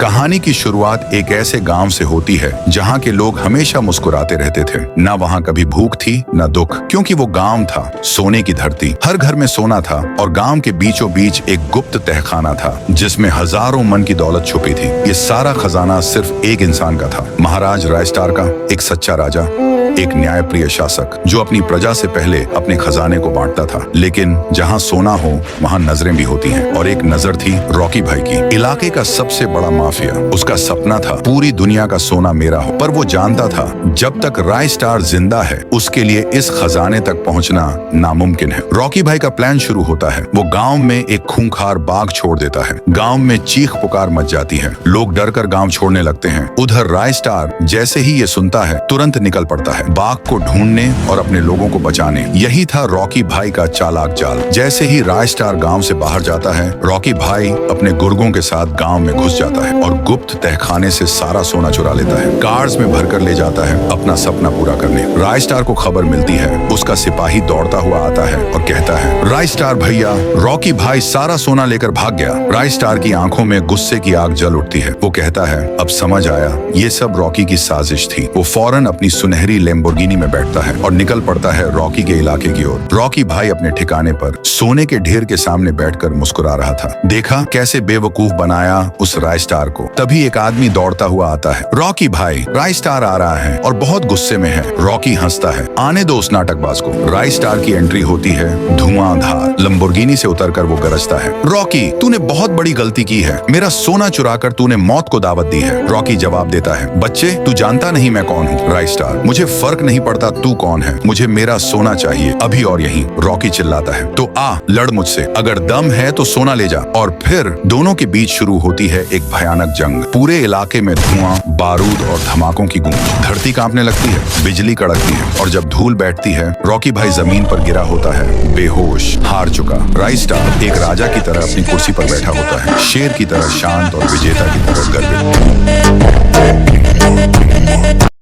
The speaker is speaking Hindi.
कहानी की शुरुआत एक ऐसे गांव से होती है जहां के लोग हमेशा मुस्कुराते रहते थे। ना वहां कभी भूख थी न दुख, क्योंकि वो गांव था सोने की धरती। हर घर में सोना था और गांव के बीचों बीच एक गुप्त तहखाना था जिसमें हजारों मन की दौलत छुपी थी। ये सारा खजाना सिर्फ एक इंसान का था, महाराज रायस्टार का। एक सच्चा राजा, एक न्यायप्रिय शासक जो अपनी प्रजा से पहले अपने खजाने को बांटता था। लेकिन जहां सोना हो वहां नजरें भी होती हैं, और एक नजर थी रॉकी भाई की, इलाके का सबसे बड़ा माफिया। उसका सपना था पूरी दुनिया का सोना मेरा हो, पर वो जानता था जब तक रायस्टार जिंदा है उसके लिए इस खजाने तक पहुंचना नामुमकिन है। रॉकी भाई का प्लान शुरू होता है। वो गांव में एक खूंखार बाघ छोड़ देता है। गांव में चीख पुकार मच जाती है, लोग डर कर गांव छोड़ने लगते हैं। उधर रायस्टार जैसे ही ये सुनता है तुरंत निकल पड़ता है बाघ को ढूंढने और अपने लोगों को बचाने। यही था रॉकी भाई का चालाक जाल। जैसे ही रायस्टार गांव से बाहर जाता है, रॉकी भाई अपने गुर्गों के साथ गांव में घुस जाता है और गुप्त तहखाने से सारा सोना चुरा लेता है। कार्स में भरकर ले जाता है अपना सपना पूरा करने। रायस्टार को खबर मिलती है, उसका सिपाही दौड़ता हुआ आता है और कहता है, रायस्टार भैया, रॉकी भाई सारा सोना लेकर भाग गया। रायस्टार की आंखों में गुस्से की आग जल उठती है। वो कहता है, अब समझ आया, ये सब रॉकी की साजिश थी। वो फौरन अपनी सुनहरी लैम्बोर्गिनी में बैठता है और निकल पड़ता है रॉकी के इलाके की ओर। रॉकी भाई अपने ठिकाने पर सोने के ढेर के सामने बैठकर मुस्कुरा रहा था। देखा कैसे बेवकूफ बनाया उस रायस्टार को। तभी एक आदमी दौड़ता हुआ आता है, रॉकी भाई, रायस्टार आ रहा है और बहुत गुस्से में है। रॉकी हंसता है, आने दो उस नाटकबाज को। रायस्टार की एंट्री होती है धुआंधार। लैम्बोर्गिनी से उतरकर वो गरजता है, रॉकी, तूने बहुत बड़ी गलती की है। मेरा सोना चुराकर तूने मौत को दावत दी है। रॉकी जवाब देता है, बच्चे, तू जानता नहीं मैं कौन हूँ। रायस्टार, मुझे फर्क नहीं पड़ता तू कौन है, मुझे मेरा सोना चाहिए अभी और यहीं। रॉकी चिल्लाता है, तो आ, लड़ मुझसे, अगर दम है तो सोना ले जा। और फिर दोनों के बीच शुरू होती है एक भयानक जंग। पूरे इलाके में धुआं, बारूद और धमाकों की गूंज। धरती कांपने लगती है, बिजली कड़कती है, और जब धूल बैठती है रॉकी भाई जमीन पर गिरा होता है, बेहोश, हार चुका। रायस्टार एक राजा की तरह अपनी कुर्सी पर बैठा होता है, शेर की तरह शांत और विजेता की तरह गर्वित।